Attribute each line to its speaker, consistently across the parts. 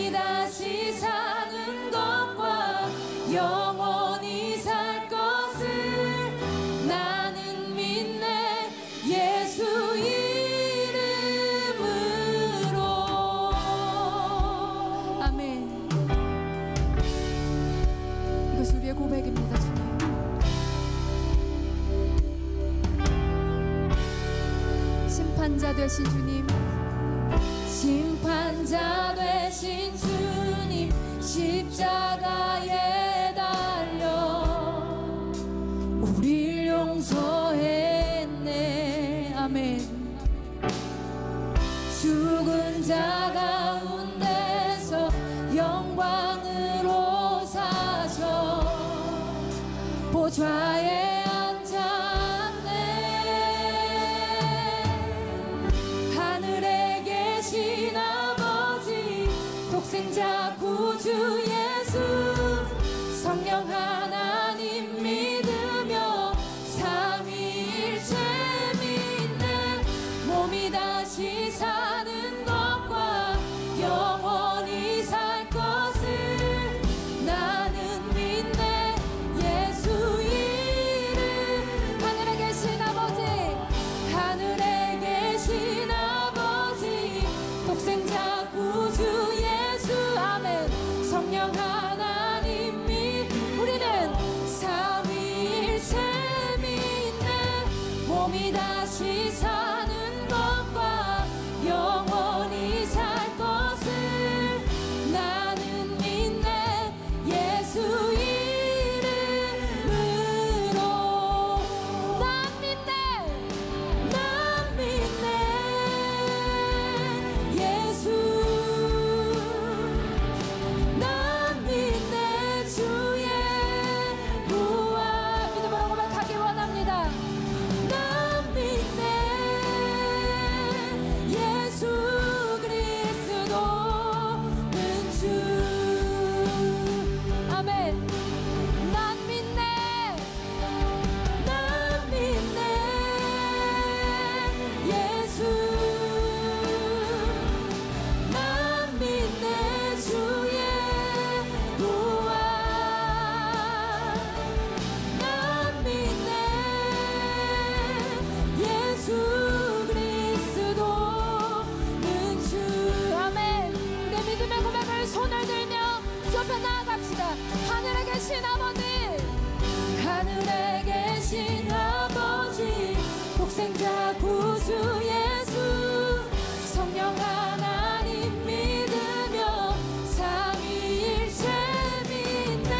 Speaker 1: 몸이 다시 사는 것과 영원히 살 것을 나는 믿네. 예수 이름으로. 아멘. 이것이 우리의 고백입니다. 주님, 심판자 되신 주님, 심판자 되신 주님, 십자가에 달려 우릴 용서했네. 아멘. 죽은 자 가운데서 영광으로 사셔 보좌에 앉았네. 하늘에 계신 아버지, 독생자 구주 예수, 성령 하나님 믿으며 삼위일체 믿네. 몸이 다시 사는 것과 영원히 살 것을 나는 믿네. 예수 이름. 하늘에 계신 아버지, 하늘에 계신 아버지, 독생자 구주 예수. 아멘. 성령 하나님 우리는 삼위일체 믿네. 몸이 다시 사는 것과 영원히 살 것을 나는 믿네. 예수 이름으로. 난 믿네. 난 믿네. 예수. 난 믿네. 주의 부활. 믿음으로 고백하기 원합니다. 난 믿네. 예수 그리스도는 주. 아멘. 난 믿네. 난 믿네. 예수. 난 믿네. 주의 부활. 난 믿네. 예수 그리스도는 주. 아멘. 내 믿음의 고백을 손을 들며 주 앞에 나아갑시다. 하늘에 계신 아버지, 하늘에 계신 아버지, 독생자 구주 예수, 성령 하나님 믿으며 삼위일체 믿네.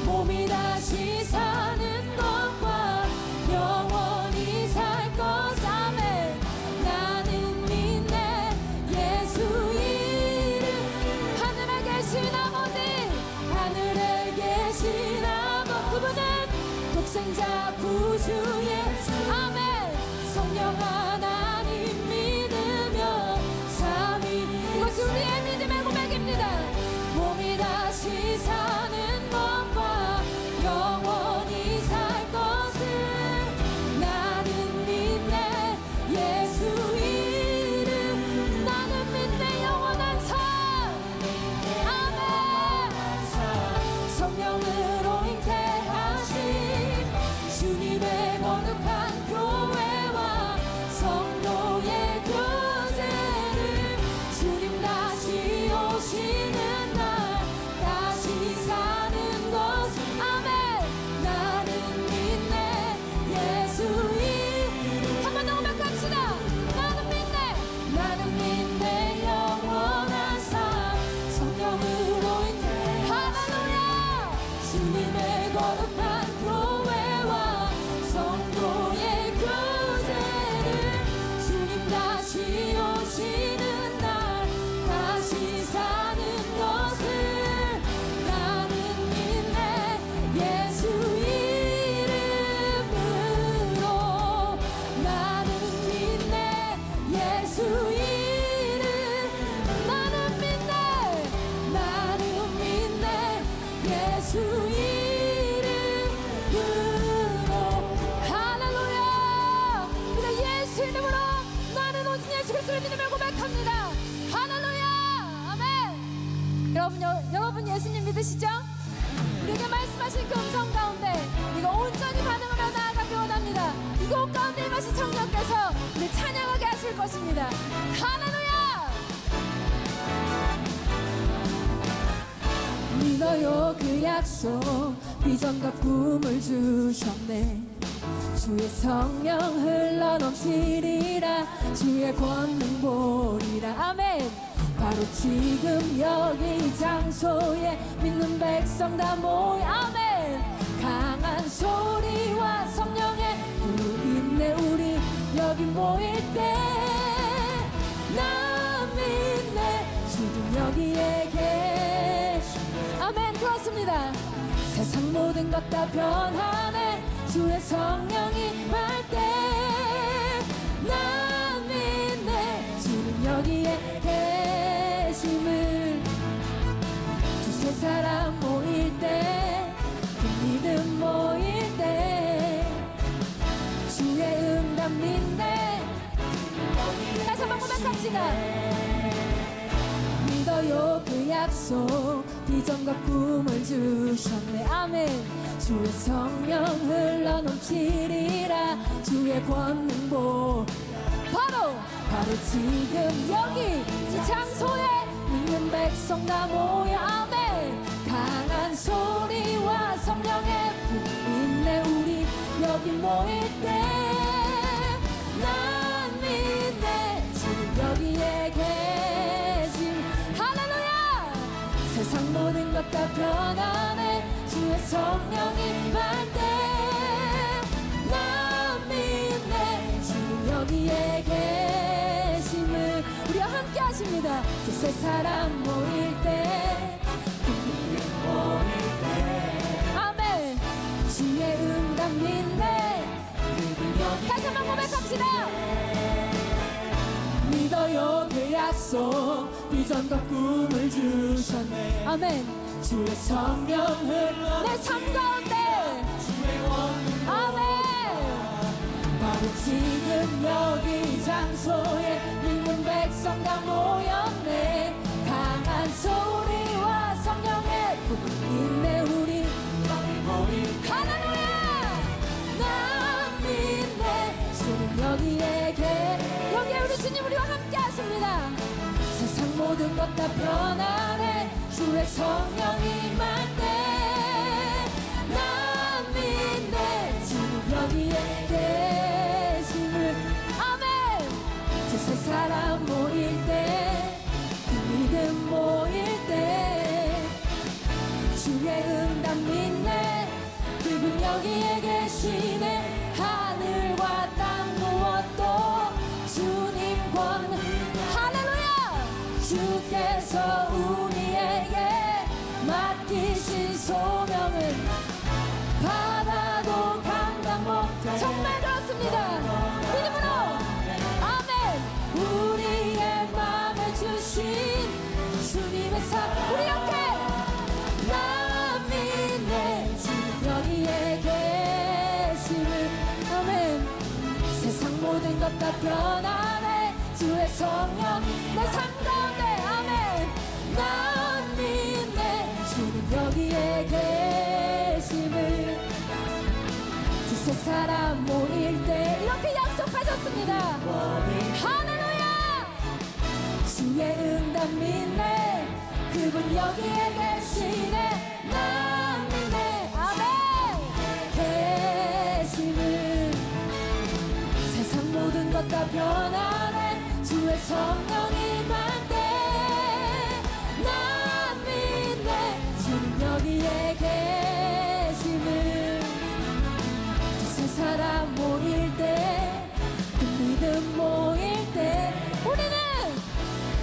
Speaker 1: 몸이 다시 사는 것과 영원히 살 것. 아멘. 나는 믿네. 예수 이름. 하늘에 계신 아버지, 하늘에 계신 아버지, 그분은 독생자 구주 예수. 아멘. 성령 하나님 믿으며 삼위. 이것이 우리의 믿음의 고백입니다. 몸이 다시 사는 것과 영원히 살 것을 나는 믿네. 예수 이름. 나는 믿네. 영원한 삶. 아멘. 성령으로 잉태하신 주님의 거룩한 교회와 여러분 예수님 믿으시죠? 우리에게 말씀하신 그 음성 가운데 우리가 온전히 반응하며 나아가기 원합니다. 이곳 가운데 임하신 성령께서 우리 찬양하게 하실 것입니다. 할렐루야! 믿어요 그 약속, 비전과 꿈을 주셨네. 주의 성령 흘러넘치리라, 주의 권능 보리라. 아멘. 바로 지금 여기 이 장소에 믿는 백성 다 모여. 아멘. 강한 소리와 성령의 불임내 우리 여기 모일 때 나 믿네 지금 여기에 계시. 아멘. 그렇습니다. 세상 모든 것 다 변하네 주의 성령이 임할 때 나 믿네 지금 여기에 계심을. 두세 사람 모일 때 그 믿음 모일 때 주의 응답 믿네. 다시 한번 고백합시다. 믿어요 그 약속, 비전과 꿈을 주셨네. 아멘. 주의 성령 흘러넘치리라, 주의 권능 보. 바로 지금 여기 이 장소에 믿는 백성 다 모여. 아멘. 강한 소리와 성령의 불임내 우리 여기 모일 때 난 믿네 지금 여기에 계심. 할렐루야. 세상 모든 것 다 변하네 주의 성령이 임할 때 난 믿네 지금 여기에 계심을. 우리와 함께 하십니다. 두세 사람 모일 때 아멘. 주의 응답 믿네. 다시 한번 고백합시다. 믿어요 그 약속, 비전과 꿈을 주셨네. 아멘. 주의 성령을 내 삶 가운데 아멘. 바로 지금 여기 장소에 믿는 백성 다 모였네. 강한 소리와 성령의 불임내 우리 할렐루야. 난 믿네 지금 여기에 우리 주님 우리와 함께 하십니다. 세상 모든 것 다 변하네 주의 성령이 임할 때 난 믿네 지금 여기에 계심을. 아멘. 두세 사람 모일 때 그 믿음 모일 때 주의 응답 믿네 그분 여기에 계시네. 하늘과 땅 무엇도 주님 권. 할렐루야. 주께서 우리에게 맡기신 소명을 받아도 감당 못해. 정말 그렇습니다. 믿음으로 아멘. 우리의 마음에 주신 주님의 삶 우리 함께 나 믿네 지금 여기에 계심을. 아멘. 세상 모든 것 다 변하네 주의 성령 내 삶 가운데. 아멘. 난 믿네 지금 여기에 계심을. 두세 사람 모일 때 이렇게 약속하셨습니다. 할렐루야. 주의 응답 믿네 그분 여기에 계시네. 난 믿네 아멘 계심을. 세상 모든 것 다 변하네 주의 성령이 임할 때 난 믿네 지금 여기에 계심을. 두세 사람 모일 때 그 믿음 모일 때 우리는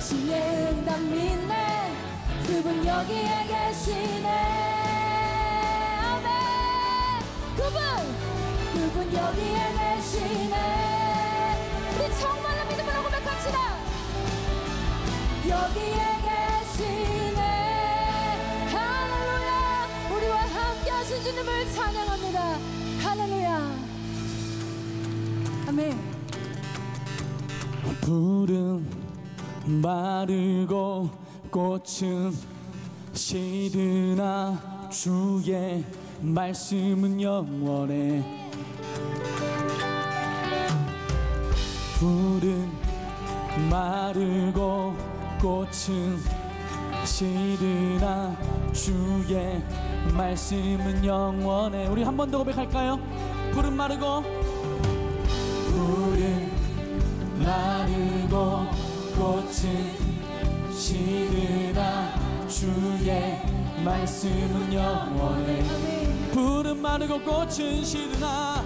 Speaker 1: 주의 응답 믿네 그분 여기에 계시네. 아멘. 그분 여기에 계시네. 우리 정말로 믿음으로 고백합시다. 여기에 계시네. 할렐루야. 우리와 함께 하신 주님을 찬양합니다. 할렐루야. 아멘.
Speaker 2: 푸른 마르고 꽃은 시드나 주의 말씀은 영원해. 풀은 마르고 꽃은 시드나 주의 말씀은 영원해. 우리 한 번 더 고백할까요? 풀은 마르고 꽃은 시드나 주의 말씀은 영원해. 풀은 마르고 꽃은 시드나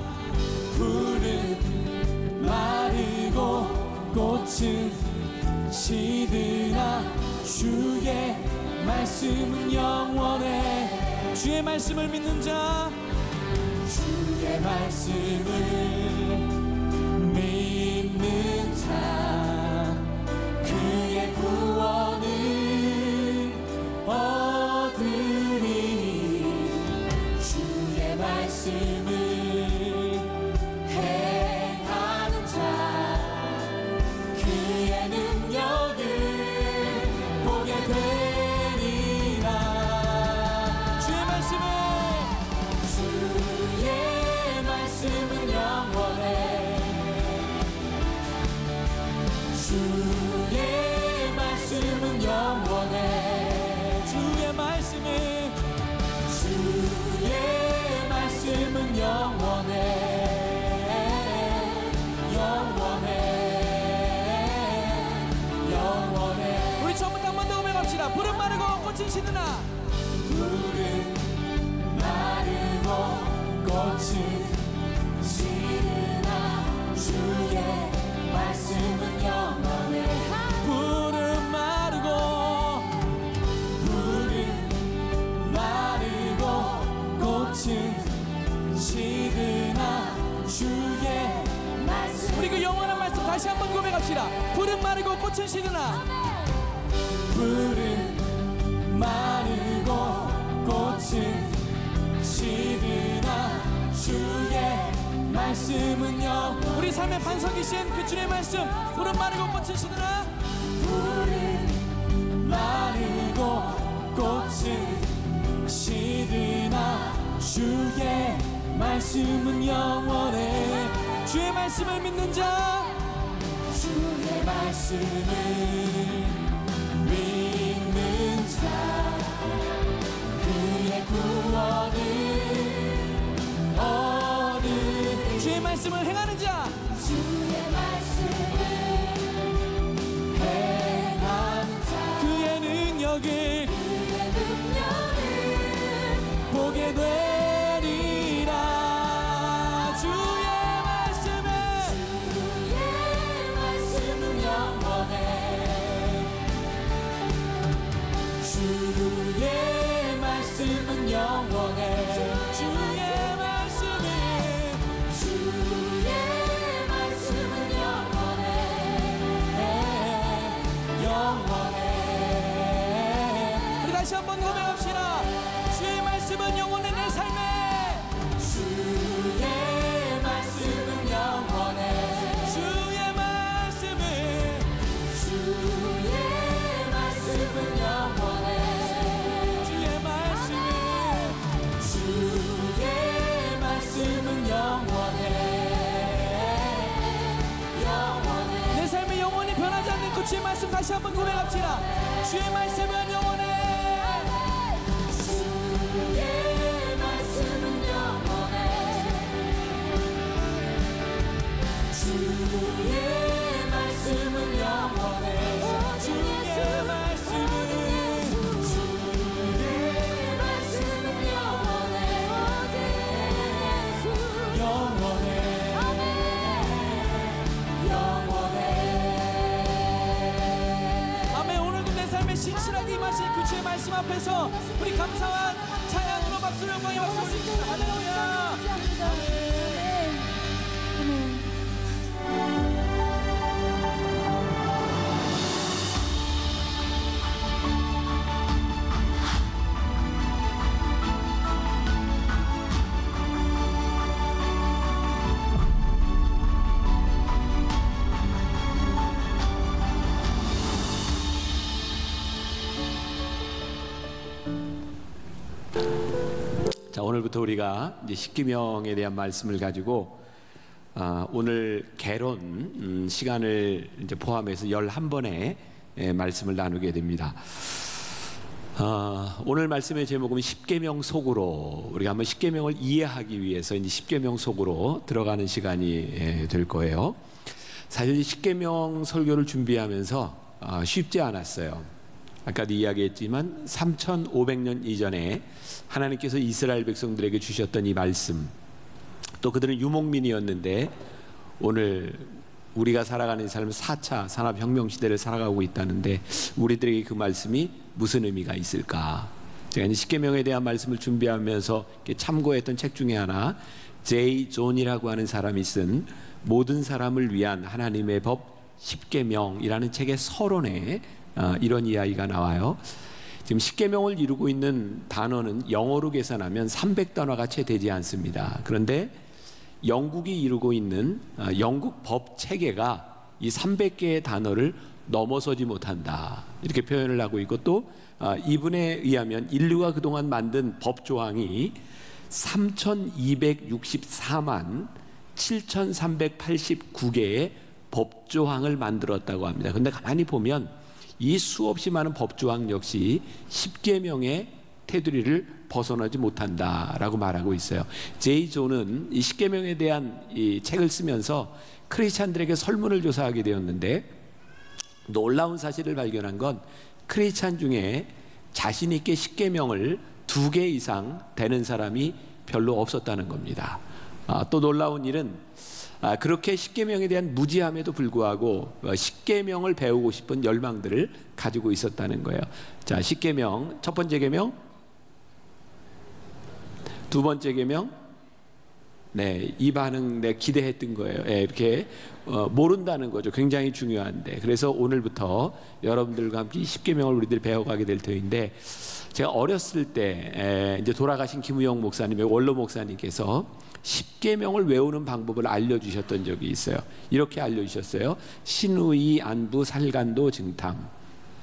Speaker 2: 꽃은 시드나 주의 말씀은 영원해. 주의 말씀을 믿는 자, 주의 말씀을 믿는 자, 그의 구원을 얻으리. 주의 말씀을 행하는 자, 그의 능력을 보게 되리라. 주의 말씀은 영원해. 주의 말씀은 영원해. 주의 말씀은 영원해. 우리 처음부터 한 번 더 고백합시다. 풀은 마르고 꽃은 시드나, 풀은 마르고 꽃은 시드나 주의 말씀은 영원해. 풀은 마르고 꽃은 시드나 주의 말씀. 우리 그 영원한 말씀 다시 한번 고백합시다. 풀은 마르고 꽃은 시드나, 풀은 마르고 꽃은 시드나 주의 말씀은 영원해. 우리 삶의 반석이신 그 주의 말씀. 풀은 마르고 꽃은 시드나, 풀은 마르고 꽃은 시드나 주의 말씀은 영원해. 주의 말씀을 믿는 자, 주의 말씀을 믿는 자, 그의 구원을 얻으리. 주의 말씀을 행하는 자, 주의 말씀을 행하는 자, 그의 능력을 보게 되리라. 주의 말씀은 영원해. 주의 말씀은 영원해. 주의 말씀은 영원해. 우리 다시 한번 고백합시다. 주의 말씀은 영원해. 내 삶에 주의 말씀은 영원해. 주의 말씀은 영원해. 주의 말씀은 영원해. 내 삶이 영원히 변하지 않는 그 주의 말씀 다시 한번 고백합시다. 주의 말씀은 영원해. 주의 말씀은 영원해. 주의 말씀은 영원해. 주의 말씀은 영원해. 아멘. 오늘도 내 삶에 신실하게 임하신 그 주의 말씀 앞에서 우리 감사한 찬양으로 박수를 영광의 박수 올립시다. 할렐루야.
Speaker 3: 자, 오늘부터 우리가 이제 십계명에 대한 말씀을 가지고 오늘 개론 시간을 이제 포함해서 11번의 말씀을 나누게 됩니다. 오늘 말씀의 제목은 십계명 속으로, 우리가 한번 십계명을 이해하기 위해서 이제 십계명 속으로 들어가는 시간이 될 거예요. 사실 십계명 설교를 준비하면서 쉽지 않았어요. 아까도 이야기했지만 3,500년 이전에 하나님께서 이스라엘 백성들에게 주셨던 이 말씀, 또 그들은 유목민이었는데 오늘 우리가 살아가는 이 삶은 4차 산업혁명 시대를 살아가고 있다는데 우리들에게 그 말씀이 무슨 의미가 있을까? 제가 이제 십계명에 대한 말씀을 준비하면서 참고했던 책 중에 하나, 제이 존이라고 하는 사람이 쓴 모든 사람을 위한 하나님의 법 십계명이라는 책의 서론에 이런 이야기가 나와요. 지금 십계명을 이루고 있는 단어는 영어로 계산하면 300단어가 채 되지 않습니다. 그런데 영국이 이루고 있는 영국 법 체계가 이 300개의 단어를 넘어서지 못한다, 이렇게 표현을 하고 있고, 또 이분에 의하면 인류가 그동안 만든 법 조항이 3,264만 7,389개의 법 조항을 만들었다고 합니다. 그런데 가만히 보면 이 수없이 많은 법조항 역시 십계명의 테두리를 벗어나지 못한다라고 말하고 있어요. 제이 존은 이 십계명에 대한 이 책을 쓰면서 크리스찬들에게 설문을 조사하게 되었는데, 놀라운 사실을 발견한 건 크리스찬 중에 자신 있게 십계명을 2개 이상 되는 사람이 별로 없었다는 겁니다. 또 놀라운 일은 그렇게 십계명에 대한 무지함에도 불구하고 십계명을 배우고 싶은 열망들을 가지고 있었다는 거예요. 자, 십계명 첫 번째 계명, 두 번째 계명, 이 반응 내가 기대했던 거예요. 이렇게 모른다는 거죠. 굉장히 중요한데, 그래서 오늘부터 여러분들과 함께 십계명을 우리들이 배워가게 될 터인데, 제가 어렸을 때 이제 돌아가신 김우영 목사님의 원로 목사님께서 십계명을 외우는 방법을 알려주셨던 적이 있어요. 이렇게 알려주셨어요. 신우이 안부 살간도 증탐.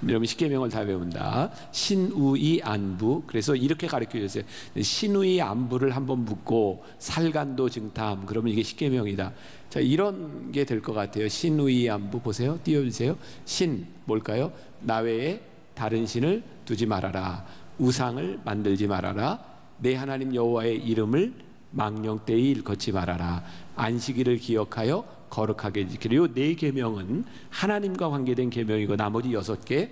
Speaker 3: 여러분 십계명을 다 외운다. 신우이 안부. 그래서 이렇게 가르쳐 주셨어요. 신우이 안부를 한번 묻고 살간도 증탐. 그러면 이게 십계명이다. 자, 이런 게 될 것 같아요. 신우이 안부 보세요. 띄워주세요. 신 뭘까요? 나 외에 다른 신을 두지 말아라. 우상을 만들지 말아라. 내 하나님 여호와의 이름을 망령되이 일컫지 말아라. 안식일을 기억하여 거룩하게 지키라. 이 4계명은 하나님과 관계된 계명이고, 나머지 6개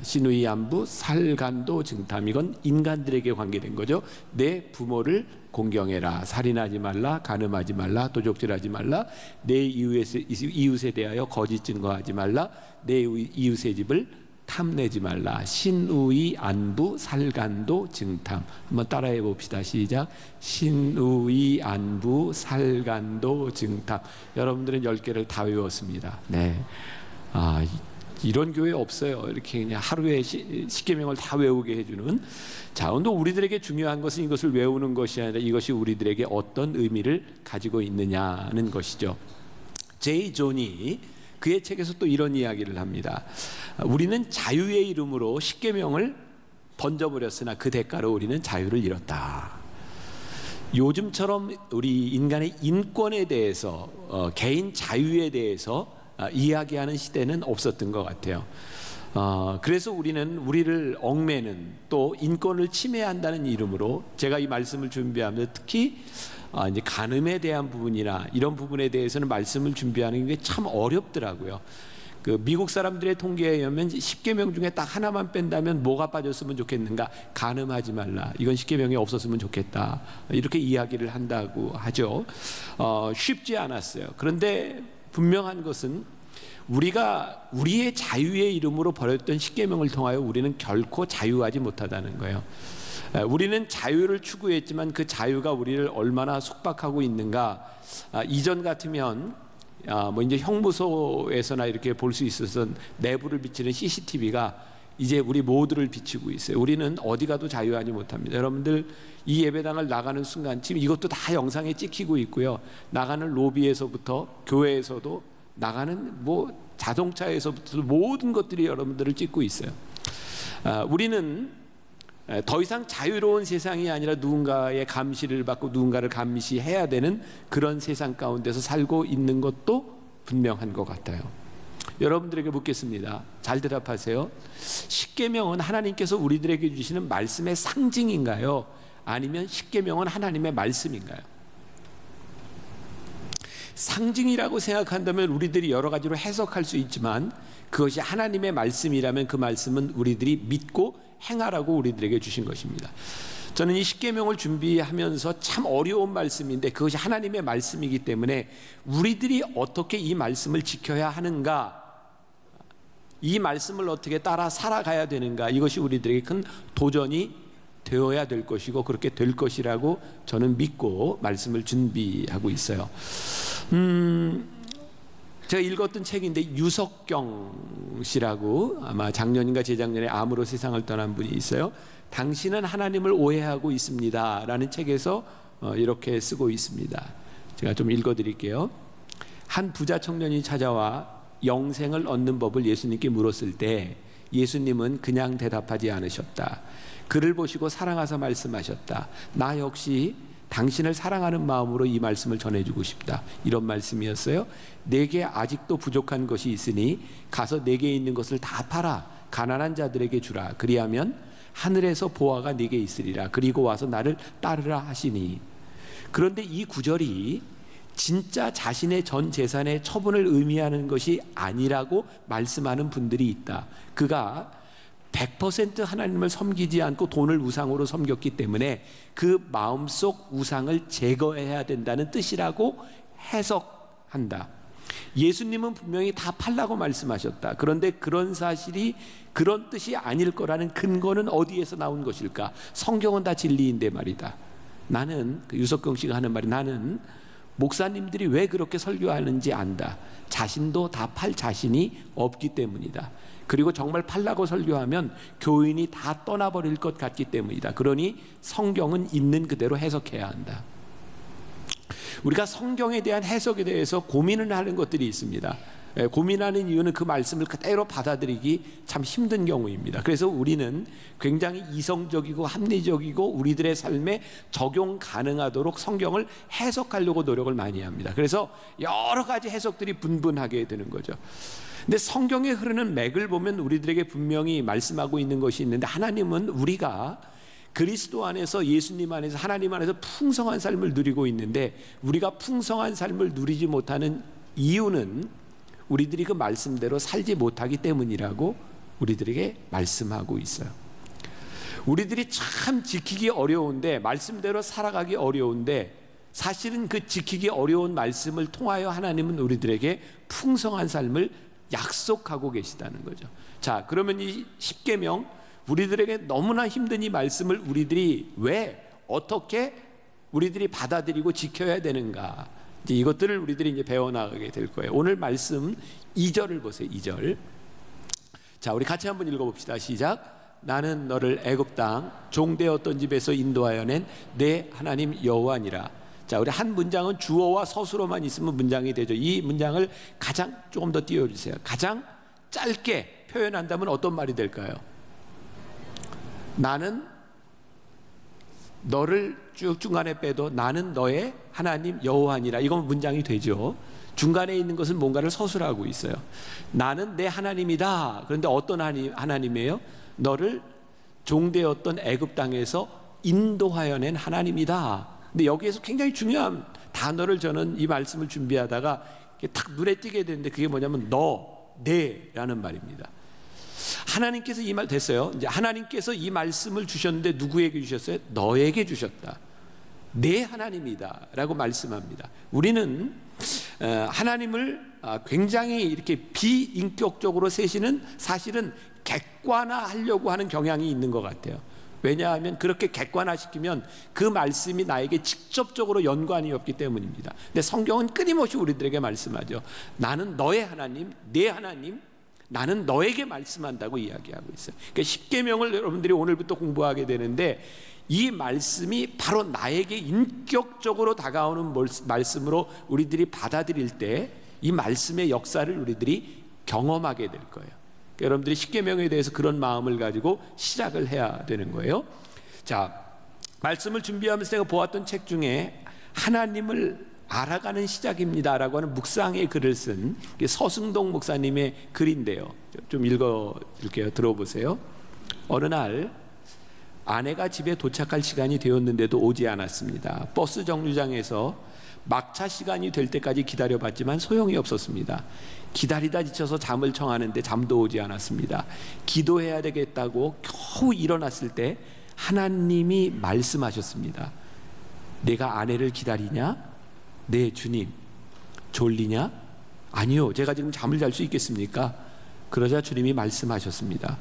Speaker 3: 신우이 안부 살간도 증탐, 이건 인간들에게 관계된 거죠. 내 부모를 공경해라. 살인하지 말라. 간음하지 말라. 도적질하지 말라. 내 이웃에 대하여 거짓 증거하지 말라. 내 이웃의 집을 탐내지 말라. 신우이 안부 살간도 증탐. 한번 따라해 봅시다. 시작. 신우이 안부 살간도 증탐. 여러분들은 10개를 다 외웠습니다. 네. 이런 교회 없어요. 이렇게 그냥 하루에 십계명을 다 외우게 해주는. 자, 근데 우리들에게 중요한 것은 이것을 외우는 것이 아니라 이것이 우리들에게 어떤 의미를 가지고 있느냐는 것이죠. 제이 존이 그의 책에서 또 이런 이야기를 합니다. 우리는 자유의 이름으로 십계명을 던져버렸으나 그 대가로 우리는 자유를 잃었다. 요즘처럼 우리 인간의 인권에 대해서 개인 자유에 대해서 이야기하는 시대는 없었던 것 같아요. 그래서 우리는 우리를 얽매는, 또 인권을 침해한다는 이름으로, 제가 이 말씀을 준비하면서 특히 이제 간음에 대한 부분이나 이런 부분에 대해서는 말씀을 준비하는 게 참 어렵더라고요. 그 미국 사람들의 통계에 의하면 십계명 중에 딱 하나만 뺀다면 뭐가 빠졌으면 좋겠는가? 간음하지 말라. 이건 십계명이 없었으면 좋겠다. 이렇게 이야기를 한다고 하죠. 쉽지 않았어요. 그런데 분명한 것은 우리가 우리의 자유의 이름으로 버렸던 십계명을 통하여 우리는 결코 자유하지 못하다는 거예요. 우리는 자유를 추구했지만 그 자유가 우리를 얼마나 속박하고 있는가. 이전 같으면 뭐 이제 형무소에서나 이렇게 볼 수 있었던 내부를 비치는 CCTV가 이제 우리 모두를 비치고 있어요. 우리는 어디 가도 자유하지 못합니다. 여러분들 이 예배당을 나가는 순간 지금 이것도 다 영상에 찍히고 있고요. 나가는 로비에서부터 교회에서도 나가는 뭐 자동차에서부터 모든 것들이 여러분들을 찍고 있어요. 우리는 더 이상 자유로운 세상이 아니라 누군가의 감시를 받고 누군가를 감시해야 되는 그런 세상 가운데서 살고 있는 것도 분명한 것 같아요. 여러분들에게 묻겠습니다. 잘 대답하세요. 십계명은 하나님께서 우리들에게 주시는 말씀의 상징인가요? 아니면 십계명은 하나님의 말씀인가요? 상징이라고 생각한다면 우리들이 여러 가지로 해석할 수 있지만 그것이 하나님의 말씀이라면 그 말씀은 우리들이 믿고 행하라고 우리들에게 주신 것입니다. 저는 이 십계명을 준비하면서 참 어려운 말씀인데 그것이 하나님의 말씀이기 때문에 우리들이 어떻게 이 말씀을 지켜야 하는가, 이 말씀을 어떻게 따라 살아가야 되는가, 이것이 우리들에게 큰 도전이 되어야 될 것이고 그렇게 될 것이라고 저는 믿고 말씀을 준비하고 있어요. 제가 읽었던 책인데 유석경 씨라고 아마 작년인가 재작년에 암으로 세상을 떠난 분이 있어요. 당신은 하나님을 오해하고 있습니다 라는 책에서 이렇게 쓰고 있습니다. 제가 좀 읽어드릴게요. 한 부자 청년이 찾아와 영생을 얻는 법을 예수님께 물었을 때 예수님은 그냥 대답하지 않으셨다. 그를 보시고 사랑하사 말씀하셨다. 나 역시 당신을 사랑하는 마음으로 이 말씀을 전해주고 싶다. 이런 말씀이었어요. 내게 아직도 부족한 것이 있으니 가서 내게 있는 것을 다 팔아 가난한 자들에게 주라. 그리하면 하늘에서 보화가 네게 있으리라. 그리고 와서 나를 따르라 하시니. 그런데 이 구절이 진짜 자신의 전 재산의 처분을 의미하는 것이 아니라고 말씀하는 분들이 있다. 그가 100% 하나님을 섬기지 않고 돈을 우상으로 섬겼기 때문에 그 마음속 우상을 제거해야 된다는 뜻이라고 해석한다. 예수님은 분명히 다 팔라고 말씀하셨다. 그런데 그런 사실이 그런 뜻이 아닐 거라는 근거는 어디에서 나온 것일까? 성경은 다 진리인데 말이다. 나는 유석경 씨가 하는 말이, 나는 목사님들이 왜 그렇게 설교하는지 안다. 자신도 다 팔 자신이 없기 때문이다. 그리고 정말 팔라고 설교하면 교인이 다 떠나버릴 것 같기 때문이다. 그러니 성경은 있는 그대로 해석해야 한다. 우리가 성경에 대한 해석에 대해서 고민을 하는 것들이 있습니다. 고민하는 이유는 그 말씀을 그대로 받아들이기 참 힘든 경우입니다. 그래서 우리는 굉장히 이성적이고 합리적이고 우리들의 삶에 적용 가능하도록 성경을 해석하려고 노력을 많이 합니다. 그래서 여러 가지 해석들이 분분하게 되는 거죠. 근데 성경에 흐르는 맥을 보면 우리들에게 분명히 말씀하고 있는 것이 있는데, 하나님은 우리가 그리스도 안에서, 예수님 안에서, 하나님 안에서 풍성한 삶을 누리고 있는데, 우리가 풍성한 삶을 누리지 못하는 이유는 우리들이 그 말씀대로 살지 못하기 때문이라고 우리들에게 말씀하고 있어요. 우리들이 참 지키기 어려운데, 말씀대로 살아가기 어려운데, 사실은 그 지키기 어려운 말씀을 통하여 하나님은 우리들에게 풍성한 삶을 약속하고 계시다는 거죠. 자, 그러면 이 십계명, 우리들에게 너무나 힘든 이 말씀을 우리들이 왜, 어떻게 우리들이 받아들이고 지켜야 되는가, 이제 이것들을 우리들이 이제 배워나가게 될 거예요. 오늘 말씀 2절을 보세요. 2절. 자, 우리 같이 한번 읽어봅시다. 시작. 나는 너를 애굽 땅 종되었던 집에서 인도하여 낸 내 하나님 여호와니라. 자, 우리 한 문장은 주어와 서술어만 있으면 문장이 되죠. 이 문장을 가장 조금 더 띄워주세요. 가장 짧게 표현한다면 어떤 말이 될까요? 나는 너를 쭉 중간에 빼도 나는 너의 하나님 여호와니라. 이건 문장이 되죠. 중간에 있는 것은 뭔가를 서술하고 있어요. 나는 내 하나님이다. 그런데 어떤 하나님이에요? 너를 종되었던 애굽 땅에서 인도하여 낸 하나님이다. 근데 여기에서 굉장히 중요한 단어를 저는 이 말씀을 준비하다가 탁 눈에 띄게 되는데, 그게 뭐냐면 내라는 말입니다. 하나님께서 이 말 됐어요. 이제 하나님께서 이 말씀을 주셨는데 누구에게 주셨어요? 너에게 주셨다. 내 하나님이다 라고 말씀합니다. 우리는 하나님을 굉장히 이렇게 비인격적으로 세시는, 사실은 객관화하려고 하는 경향이 있는 것 같아요. 왜냐하면 그렇게 객관화시키면 그 말씀이 나에게 직접적으로 연관이 없기 때문입니다. 근데 성경은 끊임없이 우리들에게 말씀하죠. 나는 너의 하나님, 내 하나님, 나는 너에게 말씀한다고 이야기하고 있어요. 그러니까 십계명을 여러분들이 오늘부터 공부하게 되는데, 이 말씀이 바로 나에게 인격적으로 다가오는 말씀으로 우리들이 받아들일 때 이 말씀의 역사를 우리들이 경험하게 될 거예요. 여러분들이 십계명에 대해서 그런 마음을 가지고 시작을 해야 되는 거예요. 자, 말씀을 준비하면서 제가 보았던 책 중에 하나님을 알아가는 시작입니다라고 하는 묵상의 글을 쓴 서승동 목사님의 글인데요. 좀 읽어줄게요. 들어보세요. 어느 날 아내가 집에 도착할 시간이 되었는데도 오지 않았습니다. 버스 정류장에서 막차 시간이 될 때까지 기다려봤지만 소용이 없었습니다. 기다리다 지쳐서 잠을 청하는데 잠도 오지 않았습니다. 기도해야 되겠다고 겨우 일어났을 때 하나님이 말씀하셨습니다. 내가 아내를 기다리냐? 네, 주님. 졸리냐? 아니요, 제가 지금 잠을 잘 수 있겠습니까? 그러자 주님이 말씀하셨습니다.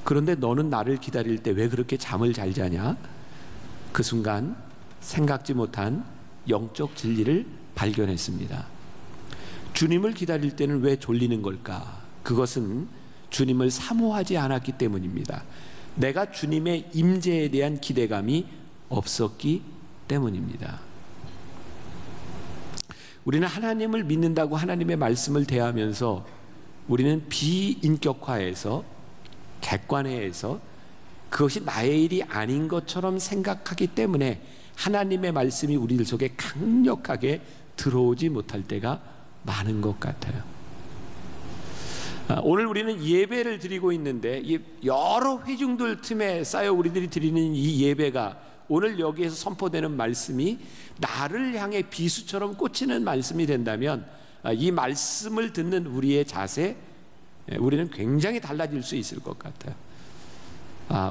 Speaker 3: 그런데 너는 나를 기다릴 때 왜 그렇게 잠을 잘 자냐? 그 순간 생각지 못한 영적 진리를 발견했습니다. 주님을 기다릴 때는 왜 졸리는 걸까? 그것은 주님을 사모하지 않았기 때문입니다. 내가 주님의 임재에 대한 기대감이 없었기 때문입니다. 우리는 하나님을 믿는다고 하나님의 말씀을 대하면서 우리는 비인격화해서 객관화해서 그것이 나의 일이 아닌 것처럼 생각하기 때문에 하나님의 말씀이 우리들 속에 강력하게 들어오지 못할 때가 많은 것 같아요. 오늘 우리는 예배를 드리고 있는데 여러 회중들 틈에 쌓여 우리들이 드리는 이 예배가 오늘 여기에서 선포되는 말씀이 나를 향해 비수처럼 꽂히는 말씀이 된다면 이 말씀을 듣는 우리의 자세, 우리는 굉장히 달라질 수 있을 것 같아요.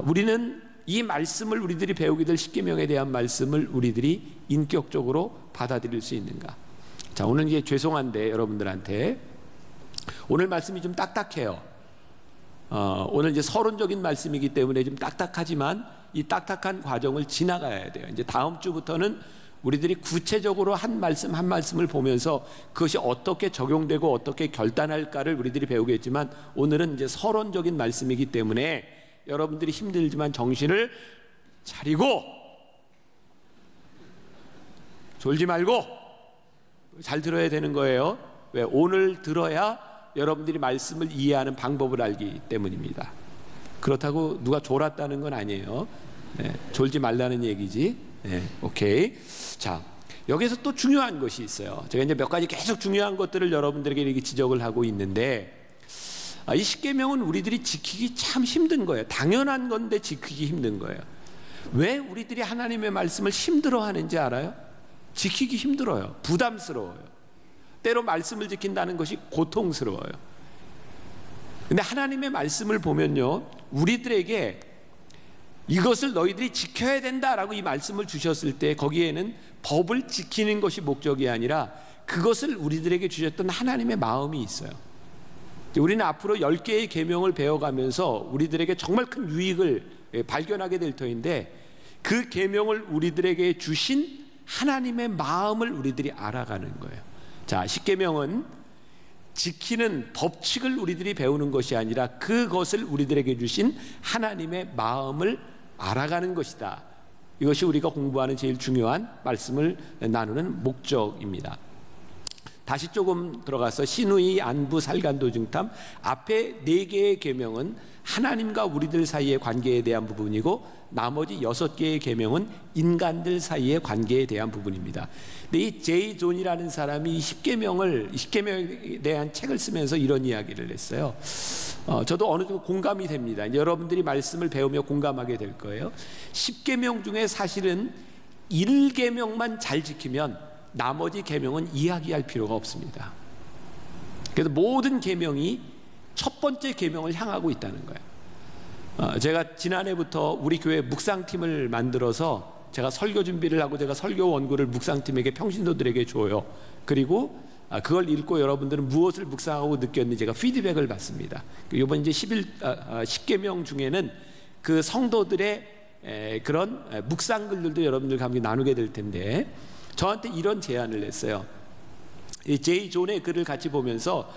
Speaker 3: 우리는 이 말씀을 우리들이 배우게 될 십계명에 대한 말씀을 우리들이 인격적으로 받아들일 수 있는가? 자, 오늘 이제 죄송한데 여러분들한테 오늘 말씀이 좀 딱딱해요. 오늘 이제 서론적인 말씀이기 때문에 좀 딱딱하지만 이 딱딱한 과정을 지나가야 돼요. 이제 다음 주부터는 우리들이 구체적으로 한 말씀 한 말씀을 보면서 그것이 어떻게 적용되고 어떻게 결단할까를 우리들이 배우겠지만 오늘은 이제 서론적인 말씀이기 때문에 여러분들이 힘들지만 정신을 차리고 졸지 말고 잘 들어야 되는 거예요. 왜? 오늘 들어야 여러분들이 말씀을 이해하는 방법을 알기 때문입니다. 그렇다고 누가 졸았다는 건 아니에요. 네, 졸지 말라는 얘기지. 네, 오케이. 자, 여기서 또 중요한 것이 있어요. 제가 이제 몇 가지 계속 중요한 것들을 여러분들에게 이렇게 지적을 하고 있는데 이 십계명은 우리들이 지키기 참 힘든 거예요. 당연한 건데 지키기 힘든 거예요. 왜 우리들이 하나님의 말씀을 힘들어하는지 알아요? 지키기 힘들어요. 부담스러워요. 때로 말씀을 지킨다는 것이 고통스러워요. 근데 하나님의 말씀을 보면요, 우리들에게 이것을 너희들이 지켜야 된다라고 이 말씀을 주셨을 때 거기에는 법을 지키는 것이 목적이 아니라 그것을 우리들에게 주셨던 하나님의 마음이 있어요. 우리는 앞으로 10개의 계명을 배워가면서 우리들에게 정말 큰 유익을 발견하게 될 터인데 그 계명을 우리들에게 주신 하나님의 마음을 우리들이 알아가는 거예요. 자, 십계명은 지키는 법칙을 우리들이 배우는 것이 아니라 그것을 우리들에게 주신 하나님의 마음을 알아가는 것이다. 이것이 우리가 공부하는 제일 중요한 말씀을 나누는 목적입니다. 다시 조금 들어가서 신우이, 안부, 살간도, 증탐 앞에 4개의 계명은 하나님과 우리들 사이의 관계에 대한 부분이고 나머지 6개의 계명은 인간들 사이의 관계에 대한 부분입니다. 근데 이 제이 존이라는 사람이 이 십계명에 대한 책을 쓰면서 이런 이야기를 했어요. 저도 어느 정도 공감이 됩니다. 이제 여러분들이 말씀을 배우며 공감하게 될 거예요. 10계명 중에 사실은 1계명만 잘 지키면 나머지 계명은 이야기할 필요가 없습니다. 그래서 모든 계명이 첫 번째 계명을 향하고 있다는 거예요. 제가 지난해부터 우리 교회 묵상팀을 만들어서 제가 설교 준비를 하고 제가 설교 원고를 묵상팀에게 평신도들에게 줘요. 그리고 그걸 읽고 여러분들은 무엇을 묵상하고 느꼈는지 제가 피드백을 받습니다. 이번 이제 10계명 중에는 그 성도들의 그런 묵상글들도 여러분들과 함께 나누게 될 텐데 저한테 이런 제안을 했어요. 이 제이 존의 글을 같이 보면서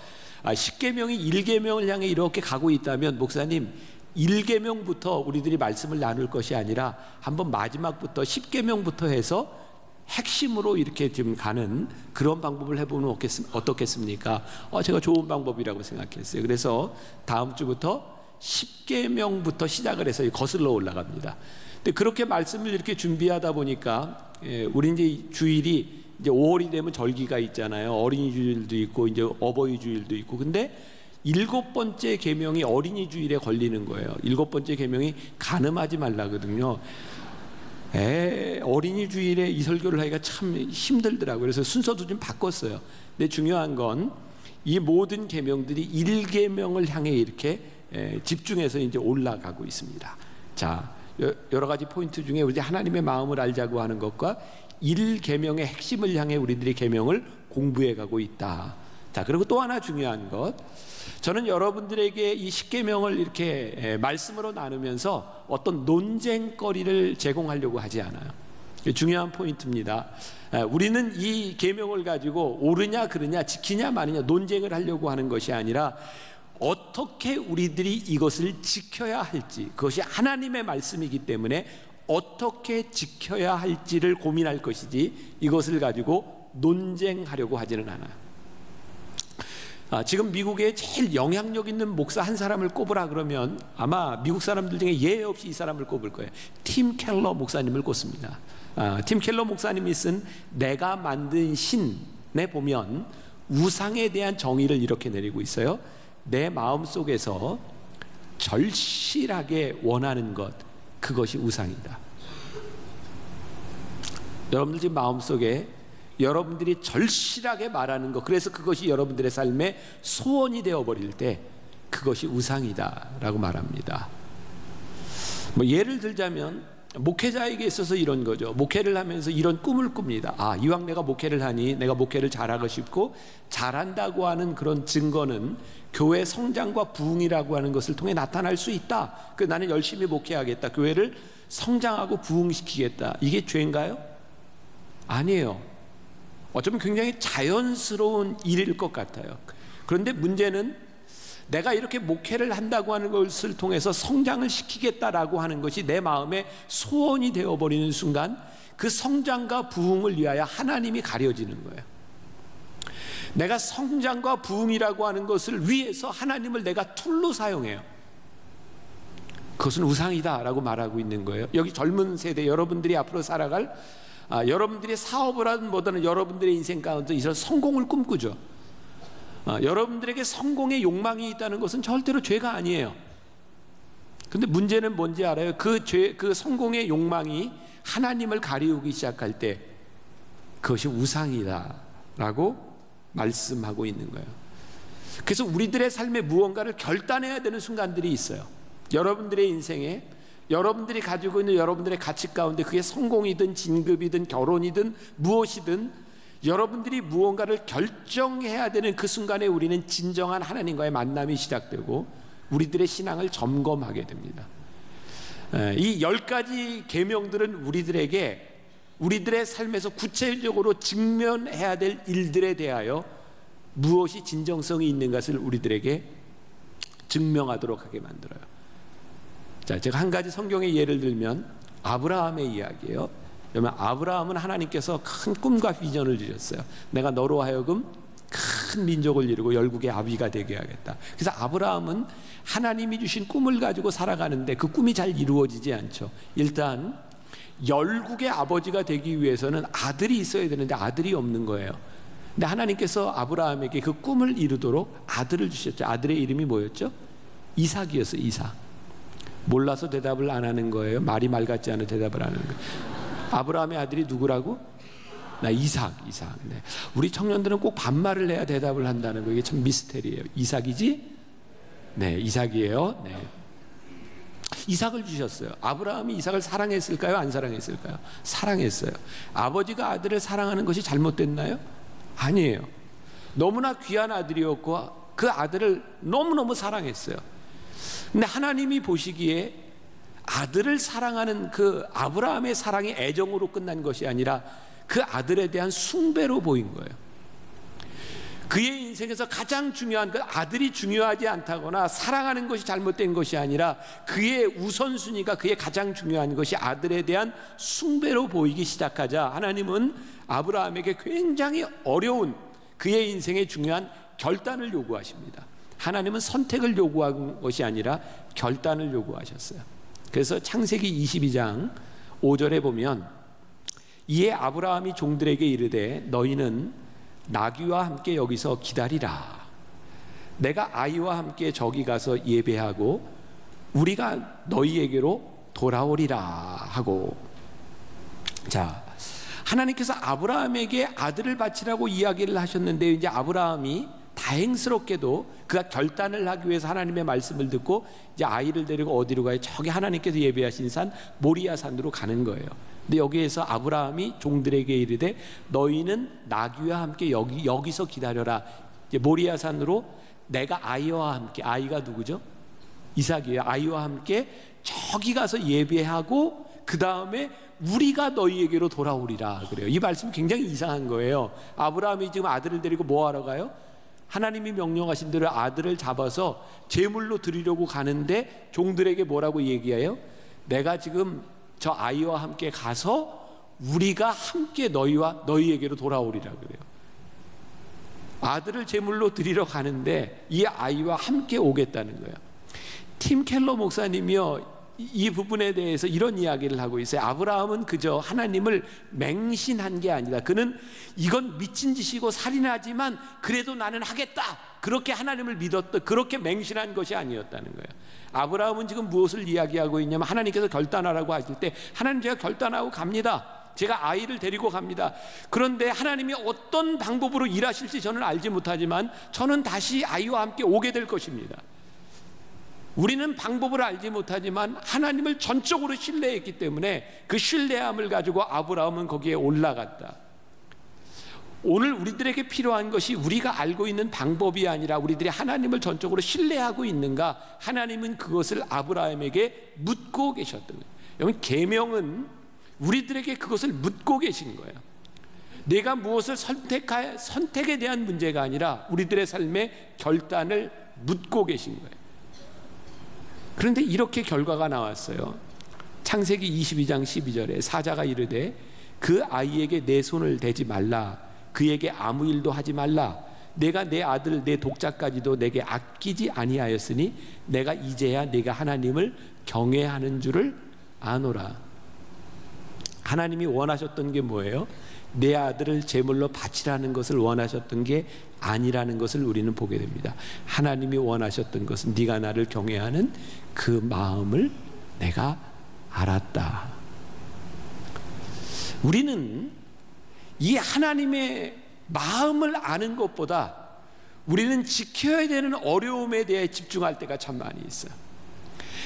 Speaker 3: 10계명이 1계명을 향해 이렇게 가고 있다면 목사님 1계명부터 우리들이 말씀을 나눌 것이 아니라 한번 마지막부터 10계명부터 해서 핵심으로 이렇게 지금 가는 그런 방법을 해보면 어떻겠습니까? 제가 좋은 방법이라고 생각했어요. 그래서 다음 주부터 10계명부터 시작을 해서 거슬러 올라갑니다. 근데 그렇게 말씀을 이렇게 준비하다 보니까 우리 이제 주일이 이제 5월이 되면 절기가 있잖아요. 어린이 주일도 있고 이제 어버이 주일도 있고. 근데 7번째 계명이 어린이 주일에 걸리는 거예요. 7번째 계명이 간음하지 말라거든요. 어린이 주일에 이 설교를 하기가 참 힘들더라고요. 그래서 순서도 좀 바꿨어요. 근데 중요한 건 이 모든 계명들이 1계명을 향해 이렇게 집중해서 이제 올라가고 있습니다. 자, 여러 가지 포인트 중에 우리 하나님의 마음을 알자고 하는 것과 1계명의 핵심을 향해 우리들이 계명을 공부해 가고 있다. 자, 그리고 또 하나 중요한 것, 저는 여러분들에게 이 10계명을 이렇게 말씀으로 나누면서 어떤 논쟁거리를 제공하려고 하지 않아요. 중요한 포인트입니다. 우리는 이 계명을 가지고 옳으냐 그르냐 지키냐 마느냐 논쟁을 하려고 하는 것이 아니라 어떻게 우리들이 이것을 지켜야 할지, 그것이 하나님의 말씀이기 때문에 어떻게 지켜야 할지를 고민할 것이지 이것을 가지고 논쟁하려고 하지는 않아요. 지금 미국에 제일 영향력 있는 목사 한 사람을 꼽으라 그러면 아마 미국 사람들 중에 예외 없이 이 사람을 꼽을 거예요. 팀 켈러 목사님을 꼽습니다. 팀 켈러 목사님이 쓴 내가 만든 신에 보면 우상에 대한 정의를 이렇게 내리고 있어요. 내 마음속에서 절실하게 원하는 것, 그것이 우상이다. 여러분들 지금 마음속에 여러분들이 절실하게 말하는 것, 그래서 그것이 여러분들의 삶의 소원이 되어버릴 때 그것이 우상이다 라고 말합니다. 예를 들자면 목회자에게 있어서 이런 거죠. 목회를 하면서 이런 꿈을 꿉니다. 이왕 내가 목회를 하니 내가 목회를 잘하고 싶고, 잘한다고 하는 그런 증거는 교회 성장과 부흥이라고 하는 것을 통해 나타날 수 있다. 나는 열심히 목회하겠다, 교회를 성장하고 부흥시키겠다. 이게 죄인가요? 아니에요. 어쩌면 굉장히 자연스러운 일일 것 같아요. 그런데 문제는 내가 이렇게 목회를 한다고 하는 것을 통해서 성장을 시키겠다라고 하는 것이 내 마음의 소원이 되어버리는 순간 그 성장과 부흥을 위하여 하나님이 가려지는 거예요. 내가 성장과 부흥이라고 하는 것을 위해서 하나님을 내가 툴로 사용해요. 그것은 우상이다 라고 말하고 있는 거예요. 여기 젊은 세대 여러분들이 앞으로 살아갈 여러분들이 사업을 하든 뭐든 여러분들의 인생 가운데 이런 성공을 꿈꾸죠. 여러분들에게 성공의 욕망이 있다는 것은 절대로 죄가 아니에요. 근데 문제는 뭔지 알아요? 그 성공의 욕망이 하나님을 가리우기 시작할 때 그것이 우상이다 라고 말씀하고 있는 거예요. 그래서 우리들의 삶에 무언가를 결단해야 되는 순간들이 있어요. 여러분들의 인생에 여러분들이 가지고 있는 여러분들의 가치 가운데 그게 성공이든 진급이든 결혼이든 무엇이든 여러분들이 무언가를 결정해야 되는 그 순간에 우리는 진정한 하나님과의 만남이 시작되고 우리들의 신앙을 점검하게 됩니다. 이 10가지 계명들은 우리들에게 우리들의 삶에서 구체적으로 직면해야 될 일들에 대하여 무엇이 진정성이 있는 것을 우리들에게 증명하도록 하게 만들어요. 자, 제가 한 가지 성경의 예를 들면 아브라함의 이야기예요. 그러면 아브라함은 하나님께서 큰 꿈과 비전을 주셨어요. 내가 너로 하여금 큰 민족을 이루고 열국의 아비가 되게 하겠다. 그래서 아브라함은 하나님이 주신 꿈을 가지고 살아가는데 그 꿈이 잘 이루어지지 않죠. 일단 열국의 아버지가 되기 위해서는 아들이 있어야 되는데 아들이 없는 거예요. 근데 하나님께서 아브라함에게 그 꿈을 이루도록 아들을 주셨죠. 아들의 이름이 뭐였죠? 이삭이었어요. 이삭. 몰라서 대답을 안 하는 거예요. 말이 말 같지 않은 대답을 하는 거예요. 아브라함의 아들이 누구라고? 이삭. 네. 우리 청년들은 꼭 반말을 해야 대답을 한다는 거, 이게 참 미스테리예요. 이삭이지? 네, 이삭이에요. 네. 이삭을 주셨어요. 아브라함이 이삭을 사랑했을까요? 안 사랑했을까요? 사랑했어요. 아버지가 아들을 사랑하는 것이 잘못됐나요? 아니에요. 너무나 귀한 아들이었고 그 아들을 너무너무 사랑했어요. 근데 하나님이 보시기에 아들을 사랑하는 그 아브라함의 사랑이 애정으로 끝난 것이 아니라 그 아들에 대한 숭배로 보인 거예요. 그의 인생에서 가장 중요한 건 아들이 중요하지 않다거나 사랑하는 것이 잘못된 것이 아니라 그의 우선순위가 그의 가장 중요한 것이 아들에 대한 숭배로 보이기 시작하자 하나님은 아브라함에게 굉장히 어려운 그의 인생에 중요한 결단을 요구하십니다. 하나님은 선택을 요구한 것이 아니라 결단을 요구하셨어요. 그래서 창세기 22장 5절에 보면 이에 아브라함이 종들에게 이르되 너희는 나귀와 함께 여기서 기다리라. 내가 아이와 함께 저기 가서 예배하고 우리가 너희에게로 돌아오리라 하고. 자, 하나님께서 아브라함에게 아들을 바치라고 이야기를 하셨는데 이제 아브라함이 다행스럽게도 그가 결단을 하기 위해서 하나님의 말씀을 듣고 이제 아이를 데리고 어디로 가요? 저기 하나님께서 예배하신 산 모리아 산으로 가는 거예요. 근데 여기에서 아브라함이 종들에게 이르되 너희는 나귀와 함께 여기서 기다려라. 이제 모리아 산으로 내가 아이와 함께, 아이가 누구죠? 이삭이에요. 아이와 함께 저기 가서 예배하고 그 다음에 우리가 너희에게로 돌아오리라 그래요. 이 말씀 굉장히 이상한 거예요. 아브라함이 지금 아들을 데리고 뭐 하러 가요? 하나님이 명령하신 대로 아들을 잡아서 제물로 드리려고 가는데 종들에게 뭐라고 얘기해요? 내가 지금 저 아이와 함께 가서 우리가 함께 너희에게로 돌아오리라 그래요. 아들을 제물로 드리러 가는데 이 아이와 함께 오겠다는 거예요. 팀 켈러 목사님이요, 이 부분에 대해서 이런 이야기를 하고 있어요. 아브라함은 그저 하나님을 맹신한 게 아니다. 그는 이건 미친 짓이고 살인하지만 그래도 나는 하겠다, 그렇게 하나님을 믿었다, 그렇게 맹신한 것이 아니었다는 거예요. 아브라함은 지금 무엇을 이야기하고 있냐면 하나님께서 결단하라고 하실 때 하나님 제가 결단하고 갑니다. 제가 아이를 데리고 갑니다. 그런데 하나님이 어떤 방법으로 일하실지 저는 알지 못하지만 저는 다시 아이와 함께 오게 될 것입니다. 우리는 방법을 알지 못하지만 하나님을 전적으로 신뢰했기 때문에 그 신뢰함을 가지고 아브라함은 거기에 올라갔다. 오늘 우리들에게 필요한 것이 우리가 알고 있는 방법이 아니라 우리들이 하나님을 전적으로 신뢰하고 있는가, 하나님은 그것을 아브라함에게 묻고 계셨던 거예요. 여러분, 계명은 우리들에게 그것을 묻고 계신 거예요. 내가 무엇을 선택에 대한 문제가 아니라 우리들의 삶의 결단을 묻고 계신 거예요. 그런데 이렇게 결과가 나왔어요. 창세기 22장 12절에 사자가 이르되 그 아이에게 내 손을 대지 말라. 그에게 아무 일도 하지 말라. 내가 내 아들 내 독자까지도 내게 아끼지 아니하였으니 내가 이제야 내가 하나님을 경외하는 줄을 아노라. 하나님이 원하셨던 게 뭐예요? 내 아들을 제물로 바치라는 것을 원하셨던 게 아니라는 것을 우리는 보게 됩니다. 하나님이 원하셨던 것은 네가 나를 경외하는 그 마음을 내가 알았다. 우리는 이 하나님의 마음을 아는 것보다 우리는 지켜야 되는 어려움에 대해 집중할 때가 참 많이 있어요.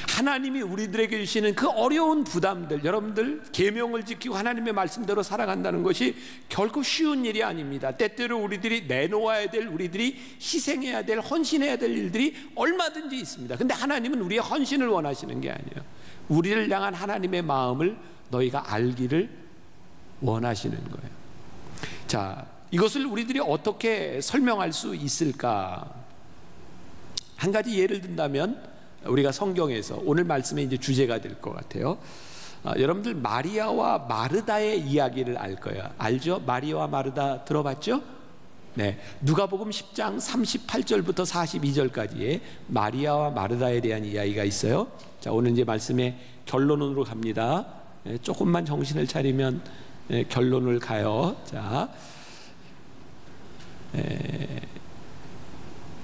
Speaker 3: 하나님이 우리들에게 주시는 그 어려운 부담들, 여러분들 계명을 지키고 하나님의 말씀대로 살아간다는 것이 결코 쉬운 일이 아닙니다. 때때로 우리들이 내놓아야 될, 우리들이 희생해야 될, 헌신해야 될 일들이 얼마든지 있습니다. 근데 하나님은 우리의 헌신을 원하시는 게 아니에요. 우리를 향한 하나님의 마음을 너희가 알기를 원하시는 거예요. 자, 이것을 우리들이 어떻게 설명할 수 있을까? 한 가지 예를 든다면 우리가 성경에서 오늘 말씀의 이제 주제가 될 것 같아요. 여러분들 마리아와 마르다의 이야기를 알 거예요. 알죠? 마리아와 마르다 들어봤죠? 네, 누가복음 10장 38절부터 42절까지의 마리아와 마르다에 대한 이야기가 있어요. 자, 오늘 이제 말씀의 결론으로 갑니다. 네, 조금만 정신을 차리면 결론을 가요. 자,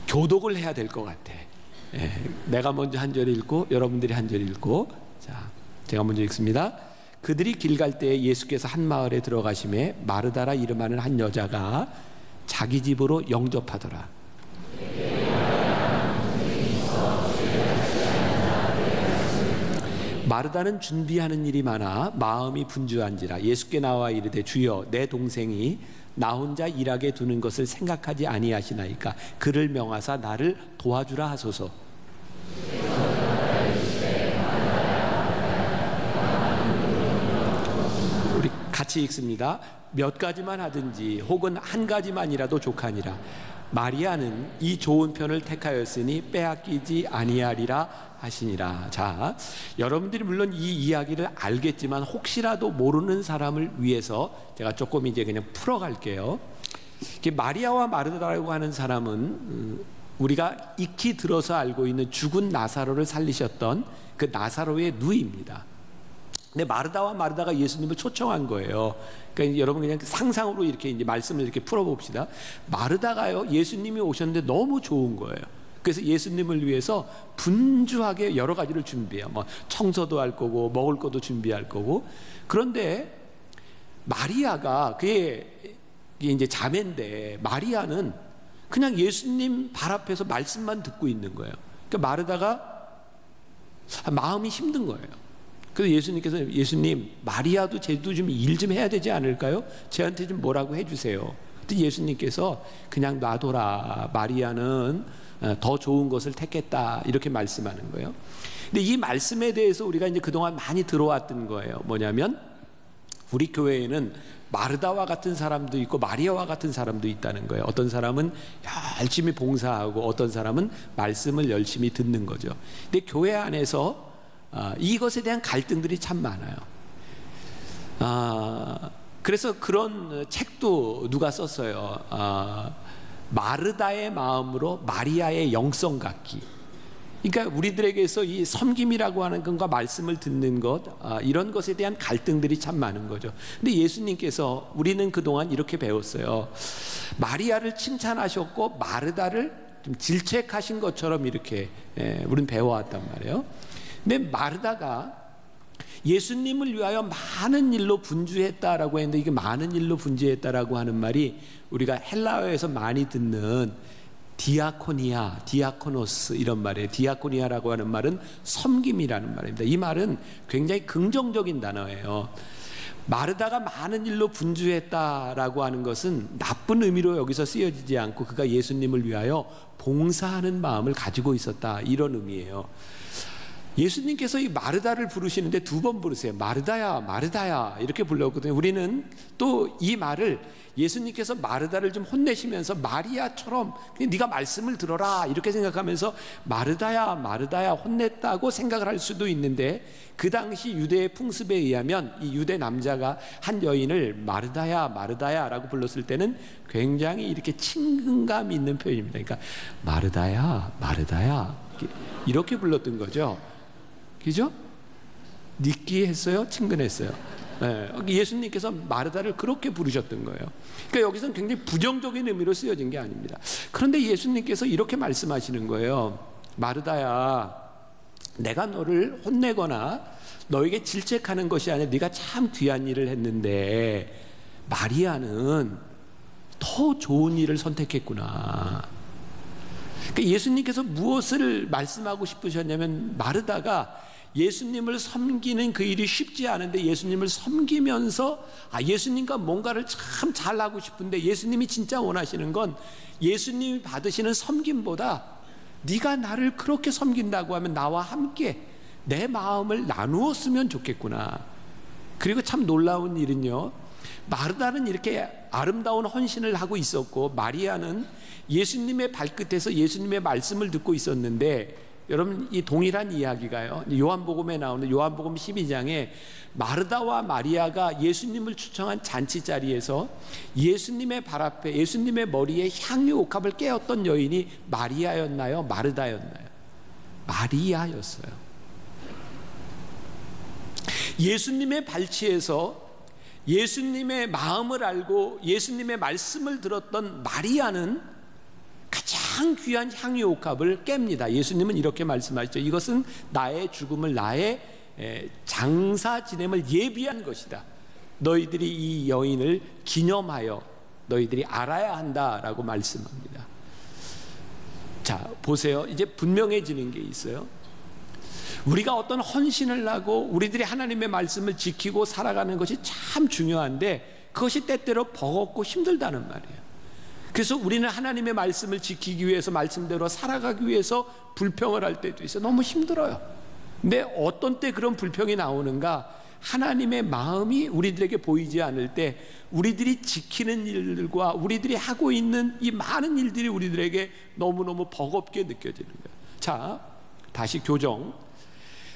Speaker 3: 교독을 해야 될 것 같아. 내가 먼저 한 절 읽고 여러분들이 한 절 읽고. 자, 제가 먼저 읽습니다. 그들이 길 갈 때에 예수께서 한 마을에 들어가심에 마르다라 이름하는 한 여자가 자기 집으로 영접하더라. 마르다는 준비하는 일이 많아 마음이 분주한지라 예수께 나와 이르되 주여 내 동생이 나 혼자 일하게 두는 것을 생각하지 아니하시나이까 그를 명하사 나를 도와주라 하소서. 우리 같이 읽습니다. 몇 가지만 하든지 혹은 한 가지만이라도 족하니라. 마리아는 이 좋은 편을 택하였으니 빼앗기지 아니하리라 하시니라. 자, 여러분들이 물론 이 이야기를 알겠지만 혹시라도 모르는 사람을 위해서 제가 조금 이제 그냥 풀어갈게요. 마리아와 마르다라고 하는 사람은 우리가 익히 들어서 알고 있는 죽은 나사로를 살리셨던 그 나사로의 누이입니다. 근데 마르다와 마르다가 예수님을 초청한 거예요. 그러니까 여러분 그냥 상상으로 이렇게 이제 말씀을 이렇게 풀어봅시다. 마르다가요, 예수님이 오셨는데 너무 좋은 거예요. 그래서 예수님을 위해서 분주하게 여러 가지를 준비해요. 뭐 청소도 할 거고 먹을 것도 준비할 거고. 그런데 마리아가 그게 이제 자매인데 마리아는 그냥 예수님 발 앞에서 말씀만 듣고 있는 거예요. 그러니까 마르다가 마음이 힘든 거예요. 그래서 예수님께서 예수님, 마리아도 쟤도 좀 일 좀 해야 되지 않을까요? 쟤한테 좀 뭐라고 해주세요. 그때 예수님께서 그냥 놔둬라. 마리아는 더 좋은 것을 택했다. 이렇게 말씀하는 거예요. 근데 이 말씀에 대해서 우리가 이제 그동안 많이 들어왔던 거예요. 뭐냐면 우리 교회에는 마르다와 같은 사람도 있고 마리아와 같은 사람도 있다는 거예요. 어떤 사람은 열심히 봉사하고 어떤 사람은 말씀을 열심히 듣는 거죠. 근데 교회 안에서 이것에 대한 갈등들이 참 많아요. 그래서 그런 책도 누가 썼어요. 마르다의 마음으로 마리아의 영성 갖기. 그러니까 우리들에게서 이 섬김이라고 하는 것과 말씀을 듣는 것, 이런 것에 대한 갈등들이 참 많은 거죠. 근데 예수님께서 우리는 그동안 이렇게 배웠어요. 마리아를 칭찬하셨고 마르다를 좀 질책하신 것처럼 이렇게 우리는 배워왔단 말이에요. 근데 마르다가 예수님을 위하여 많은 일로 분주했다라고 했는데, 이게 많은 일로 분주했다라고 하는 말이 우리가 헬라어에서 많이 듣는 디아코니아, 디아코노스 이런 말이에요. 디아코니아라고 하는 말은 섬김이라는 말입니다. 이 말은 굉장히 긍정적인 단어예요. 마르다가 많은 일로 분주했다라고 하는 것은 나쁜 의미로 여기서 쓰여지지 않고 그가 예수님을 위하여 봉사하는 마음을 가지고 있었다, 이런 의미예요. 예수님께서 이 마르다를 부르시는데 2번 부르세요. 마르다야, 마르다야 이렇게 불렀거든요. 우리는 또 이 말을 예수님께서 마르다를 좀 혼내시면서 마리아처럼 그냥 네가 말씀을 들어라 이렇게 생각하면서 마르다야, 마르다야 혼냈다고 생각을 할 수도 있는데, 그 당시 유대의 풍습에 의하면 이 유대 남자가 한 여인을 마르다야, 마르다야 라고 불렀을 때는 굉장히 이렇게 친근감 있는 표현입니다. 그러니까 마르다야, 마르다야 이렇게 불렀던 거죠. 그죠? 느끼했어요? 친근했어요? 예수님께서 마르다를 그렇게 부르셨던 거예요. 그러니까 여기서는 굉장히 부정적인 의미로 쓰여진 게 아닙니다. 그런데 예수님께서 이렇게 말씀하시는 거예요. 마르다야, 내가 너를 혼내거나 너에게 질책하는 것이 아니라 네가 참 귀한 일을 했는데 마리아는 더 좋은 일을 선택했구나. 그러니까 예수님께서 무엇을 말씀하고 싶으셨냐면, 마르다가 예수님을 섬기는 그 일이 쉽지 않은데 예수님을 섬기면서 예수님과 뭔가를 참 잘하고 싶은데, 예수님이 진짜 원하시는 건 예수님이 받으시는 섬김보다 네가 나를 그렇게 섬긴다고 하면 나와 함께 내 마음을 나누었으면 좋겠구나. 그리고 참 놀라운 일은요, 마르다는 이렇게 아름다운 헌신을 하고 있었고 마리아는 예수님의 발끝에서 예수님의 말씀을 듣고 있었는데, 여러분 이 동일한 이야기가요, 요한복음에 나오는 요한복음 12장에 마르다와 마리아가 예수님을 초청한 잔치 자리에서 예수님의 발 앞에 예수님의 머리에 향유 옥합을 깨었던 여인이 마리아였나요? 마르다였나요? 마리아였어요. 예수님의 발치에서 예수님의 마음을 알고 예수님의 말씀을 들었던 마리아는 가장 귀한 향유 옥합을 깹니다. 예수님은 이렇게 말씀하시죠. 이것은 나의 죽음을, 나의 장사 지냄을 예비한 것이다. 너희들이 이 여인을 기념하여 너희들이 알아야 한다라고 말씀합니다. 자, 보세요. 이제 분명해지는 게 있어요. 우리가 어떤 헌신을 하고 우리들이 하나님의 말씀을 지키고 살아가는 것이 참 중요한데, 그것이 때때로 버겁고 힘들다는 말이에요. 그래서 우리는 하나님의 말씀을 지키기 위해서, 말씀대로 살아가기 위해서 불평을 할 때도 있어요. 너무 힘들어요. 근데 어떤 때 그런 불평이 나오는가? 하나님의 마음이 우리들에게 보이지 않을 때 우리들이 지키는 일들과 우리들이 하고 있는 이 많은 일들이 우리들에게 너무너무 버겁게 느껴지는 거예요. 자, 다시 교정.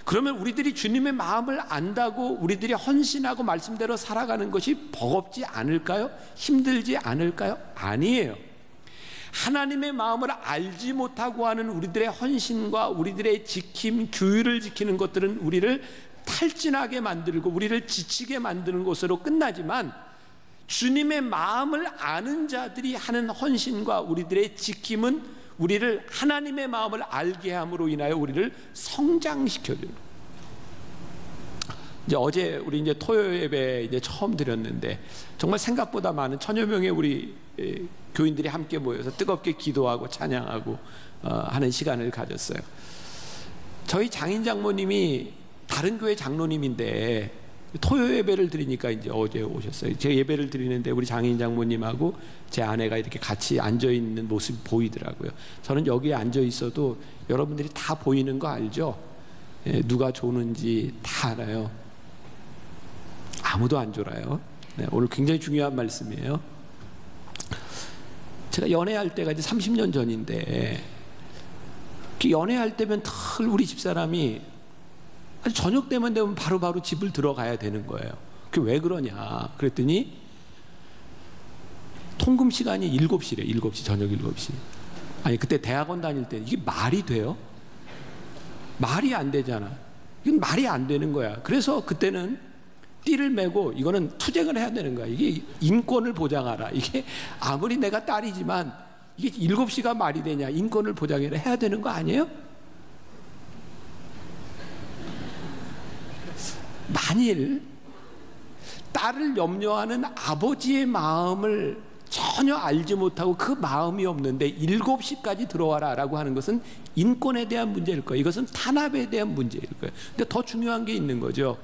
Speaker 3: 그러면 우리들이 주님의 마음을 안다고 우리들이 헌신하고 말씀대로 살아가는 것이 버겁지 않을까요? 힘들지 않을까요? 아니에요. 하나님의 마음을 알지 못하고 하는 우리들의 헌신과 우리들의 지킴, 규율을 지키는 것들은 우리를 탈진하게 만들고 우리를 지치게 만드는 것으로 끝나지만, 주님의 마음을 아는 자들이 하는 헌신과 우리들의 지킴은 우리를 하나님의 마음을 알게 함으로 인하여 우리를 성장시켜줘요. 이제 어제 우리 이제 토요 예배 이제 처음 드렸는데 정말 생각보다 많은 1000여 명의 우리 교인들이 함께 모여서 뜨겁게 기도하고 찬양하고 하는 시간을 가졌어요. 저희 장인 장모님이 다른 교회 장로님인데 토요 예배를 드리니까 이제 어제 오셨어요. 제가 예배를 드리는데 우리 장인 장모님하고 제 아내가 이렇게 같이 앉아 있는 모습이 보이더라고요. 저는 여기에 앉아 있어도 여러분들이 다 보이는 거 알죠? 예, 누가 조는지 다 알아요. 아무도 안 졸아요. 네, 오늘 굉장히 중요한 말씀이에요. 제가 연애할 때가 이제 30년 전인데, 연애할 때면 늘 우리 집사람이 저녁 때만 되면 바로 집을 들어가야 되는 거예요. 그게 왜 그러냐 그랬더니 통금 시간이 7시래. 7시, 저녁 7시. 아니 그때 대학원 다닐 때 이게 말이 돼요? 말이 안 되잖아. 이건 말이 안 되는 거야. 그래서 그때는 띠를 메고 이거는 투쟁을 해야 되는 거야. 이게 인권을 보장하라. 이게 아무리 내가 딸이지만 이게 7시가 말이 되냐. 인권을 보장해야 되는 거 아니에요? 만일 딸을 염려하는 아버지의 마음을 전혀 알지 못하고 그 마음이 없는데 7시까지 들어와라 라고 하는 것은 인권에 대한 문제일 거예요. 이것은 탄압에 대한 문제일 거예요. 근데 더 중요한 게 있는 거죠.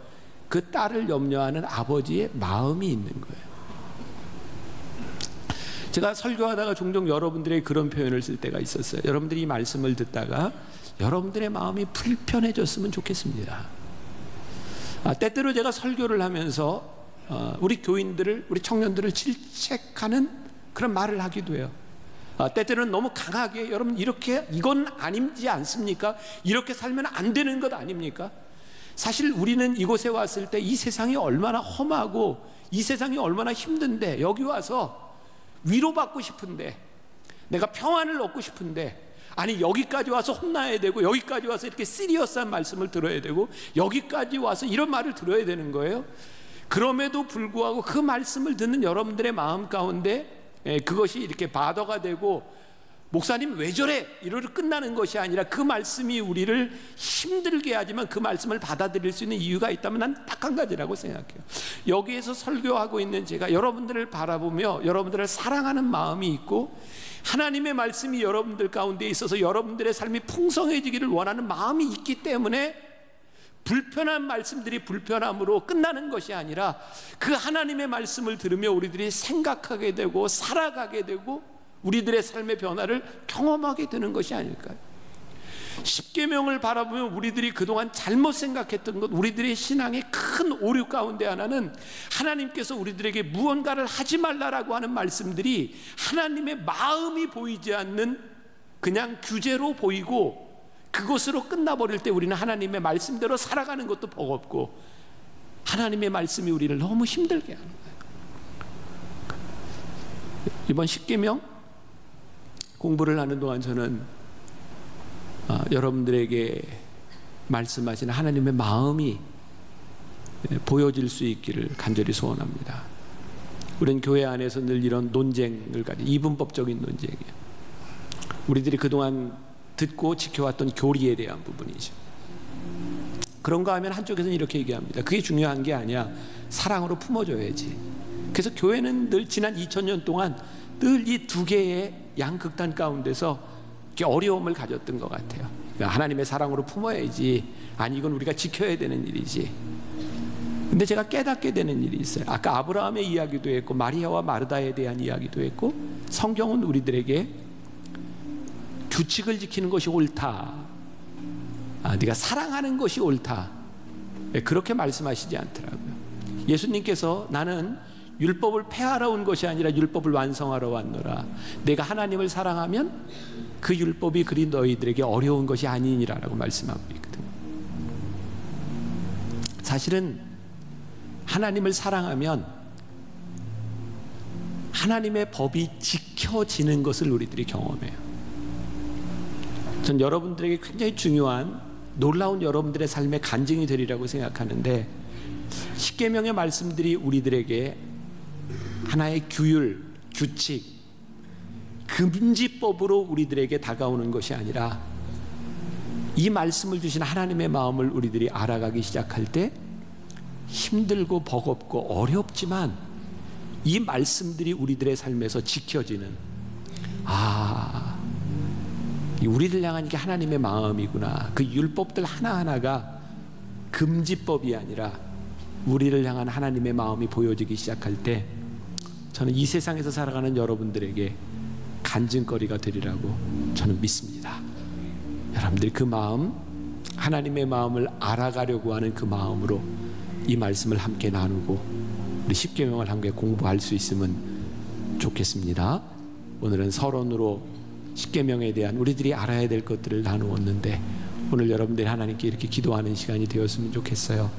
Speaker 3: 그 딸을 염려하는 아버지의 마음이 있는 거예요. 제가 설교하다가 종종 여러분들의 그런 표현을 쓸 때가 있었어요. 여러분들이 이 말씀을 듣다가 여러분들의 마음이 불편해졌으면 좋겠습니다. 때때로 제가 설교를 하면서 우리 교인들을, 우리 청년들을 질책하는 그런 말을 하기도 해요. 때때로는 너무 강하게 여러분 이렇게 이건 아니지 않습니까? 이렇게 살면 안 되는 것 아닙니까? 사실 우리는 이곳에 왔을 때 이 세상이 얼마나 험하고 이 세상이 얼마나 힘든데 여기 와서 위로받고 싶은데 내가 평안을 얻고 싶은데 아니 여기까지 와서 혼나야 되고 여기까지 와서 이렇게 시리어스한 말씀을 들어야 되고 여기까지 와서 이런 말을 들어야 되는 거예요. 그럼에도 불구하고 그 말씀을 듣는 여러분들의 마음 가운데 그것이 이렇게 바더가 되고 목사님 왜 저래? 이러로 끝나는 것이 아니라 그 말씀이 우리를 힘들게 하지만 그 말씀을 받아들일 수 있는 이유가 있다면 난 딱 한 가지라고 생각해요. 여기에서 설교하고 있는 제가 여러분들을 바라보며 여러분들을 사랑하는 마음이 있고 하나님의 말씀이 여러분들 가운데 있어서 여러분들의 삶이 풍성해지기를 원하는 마음이 있기 때문에 불편한 말씀들이 불편함으로 끝나는 것이 아니라 그 하나님의 말씀을 들으며 우리들이 생각하게 되고 살아가게 되고 우리들의 삶의 변화를 경험하게 되는 것이 아닐까요? 십계명을 바라보면 우리들이 그동안 잘못 생각했던 것, 우리들의 신앙의 큰 오류 가운데 하나는 하나님께서 우리들에게 무언가를 하지 말라라고 하는 말씀들이 하나님의 마음이 보이지 않는 그냥 규제로 보이고 그것으로 끝나버릴 때 우리는 하나님의 말씀대로 살아가는 것도 버겁고 하나님의 말씀이 우리를 너무 힘들게 하는 거예요. 이번 십계명 공부를 하는 동안 저는 여러분들에게 말씀하신 하나님의 마음이 보여질 수 있기를 간절히 소원합니다. 우리는 교회 안에서 늘 이런 논쟁을 가지고 이분법적인 논쟁이에요. 우리들이 그동안 듣고 지켜왔던 교리에 대한 부분이죠. 그런가 하면 한쪽에서는 이렇게 얘기합니다. 그게 중요한 게 아니야. 사랑으로 품어줘야지. 그래서 교회는 늘 지난 2000년 동안 늘 이 두 개의 양극단 가운데서 어려움을 가졌던 것 같아요. 하나님의 사랑으로 품어야지. 아니 이건 우리가 지켜야 되는 일이지. 근데 제가 깨닫게 되는 일이 있어요. 아까 아브라함의 이야기도 했고 마리아와 마르다에 대한 이야기도 했고 성경은 우리들에게 규칙을 지키는 것이 옳다. 네가 사랑하는 것이 옳다. 그렇게 말씀하시지 않더라고요. 예수님께서 나는 율법을 폐하러 온 것이 아니라 율법을 완성하러 왔노라. 내가 하나님을 사랑하면 그 율법이 그리 너희들에게 어려운 것이 아니니라라고 말씀하고 있거든요. 사실은 하나님을 사랑하면 하나님의 법이 지켜지는 것을 우리들이 경험해요. 전 여러분들에게 굉장히 중요한 놀라운 여러분들의 삶의 간증이 되리라고 생각하는데, 십계명의 말씀들이 우리들에게 하나의 규율, 규칙, 금지법으로 우리들에게 다가오는 것이 아니라 이 말씀을 주신 하나님의 마음을 우리들이 알아가기 시작할 때 힘들고 버겁고 어렵지만 이 말씀들이 우리들의 삶에서 지켜지는, 우리를 향한 게 하나님의 마음이구나. 그 율법들 하나하나가 금지법이 아니라 우리를 향한 하나님의 마음이 보여지기 시작할 때 저는 이 세상에서 살아가는 여러분들에게 간증거리가 되리라고 저는 믿습니다. 여러분들이 그 마음, 하나님의 마음을 알아가려고 하는 그 마음으로 이 말씀을 함께 나누고 우리 십계명을 함께 공부할 수 있으면 좋겠습니다. 오늘은 서론으로 십계명에 대한 우리들이 알아야 될 것들을 나누었는데, 오늘 여러분들이 하나님께 이렇게 기도하는 시간이 되었으면 좋겠어요.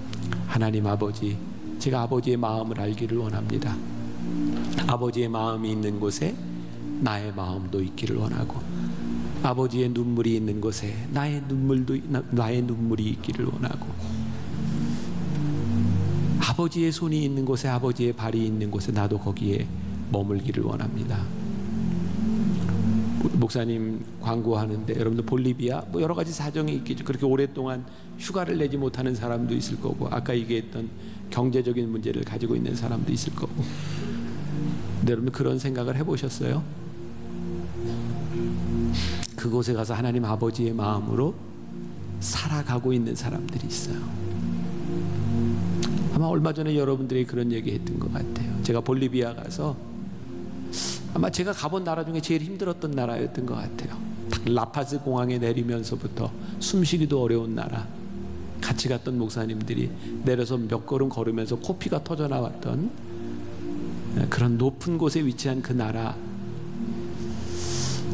Speaker 3: 하나님 아버지, 제가 아버지의 마음을 알기를 원합니다. 아버지의 마음이 있는 곳에 나의 마음도 있기를 원하고, 아버지의 눈물이 있는 곳에 나의 눈물이 있기를 원하고, 아버지의 손이 있는 곳에, 아버지의 발이 있는 곳에 나도 거기에 머물기를 원합니다. 목사님 광고하는데 여러분들 볼리비아 뭐 여러 가지 사정이 있겠죠. 그렇게 오랫동안 휴가를 내지 못하는 사람도 있을 거고, 아까 얘기했던 경제적인 문제를 가지고 있는 사람도 있을 거고. 근데 여러분 그런 생각을 해보셨어요? 그곳에 가서 하나님 아버지의 마음으로 살아가고 있는 사람들이 있어요. 아마 얼마 전에 여러분들이 그런 얘기 했던 것 같아요. 제가 볼리비아 가서 아마 제가 가본 나라 중에 제일 힘들었던 나라였던 것 같아요. 딱 라파즈 공항에 내리면서부터 숨쉬기도 어려운 나라. 같이 갔던 목사님들이 내려서 몇 걸음 걸으면서 코피가 터져 나왔던 그런 높은 곳에 위치한 그 나라.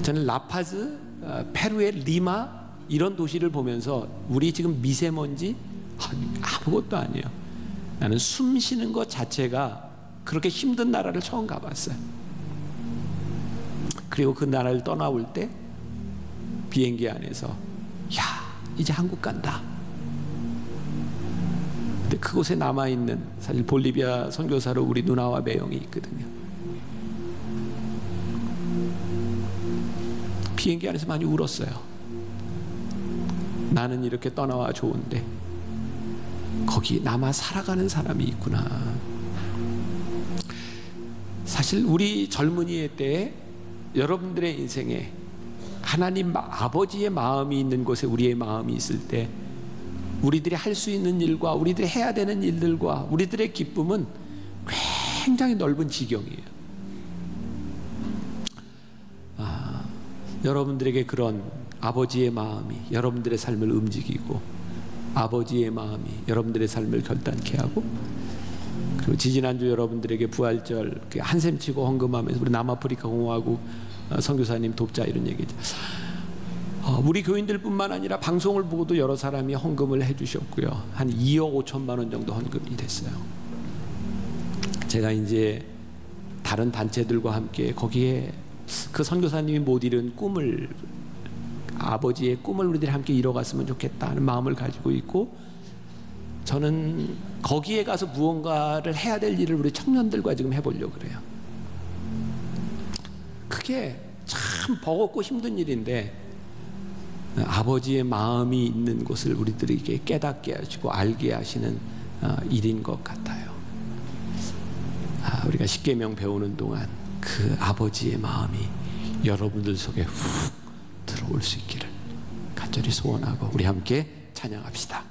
Speaker 3: 저는 라파즈, 페루의 리마 이런 도시를 보면서 우리 지금 미세먼지 아무것도 아니에요. 나는 숨 쉬는 것 자체가 그렇게 힘든 나라를 처음 가봤어요. 그리고 그 나라를 떠나올 때 비행기 안에서 야, 이제 한국 간다. 근데 그곳에 남아있는, 사실 볼리비아 선교사로 우리 누나와 매형이 있거든요. 비행기 안에서 많이 울었어요. 나는 이렇게 떠나와 좋은데 거기 남아 살아가는 사람이 있구나. 사실 우리 젊은이의 때에 여러분들의 인생에 하나님 아버지의 마음이 있는 곳에 우리의 마음이 있을 때 우리들이 할 수 있는 일과 우리들이 해야 되는 일들과 우리들의 기쁨은 굉장히 넓은 지경이에요. 여러분들에게 그런 아버지의 마음이 여러분들의 삶을 움직이고, 아버지의 마음이 여러분들의 삶을 결단케 하고, 그리고 지지난주 여러분들에게 부활절 한샘 치고 헌금하면서 우리 남아프리카 공화국 선교사님 돕자 이런 얘기죠. 우리 교인들뿐만 아니라 방송을 보고도 여러 사람이 헌금을 해주셨고요. 한 2억 5천만 원 정도 헌금이 됐어요. 제가 이제 다른 단체들과 함께 거기에 그 선교사님이 못 이룬 꿈을, 아버지의 꿈을 우리들이 함께 이뤄갔으면 좋겠다는 마음을 가지고 있고, 저는 거기에 가서 무언가를 해야 될 일을 우리 청년들과 지금 해보려고 그래요. 그게 참 버겁고 힘든 일인데 아버지의 마음이 있는 곳을 우리들에게 깨닫게 하시고 알게 하시는 일인 것 같아요. 우리가 십계명 배우는 동안 그 아버지의 마음이 여러분들 속에 훅 들어올 수 있기를 간절히 소원하고 우리 함께 찬양합시다.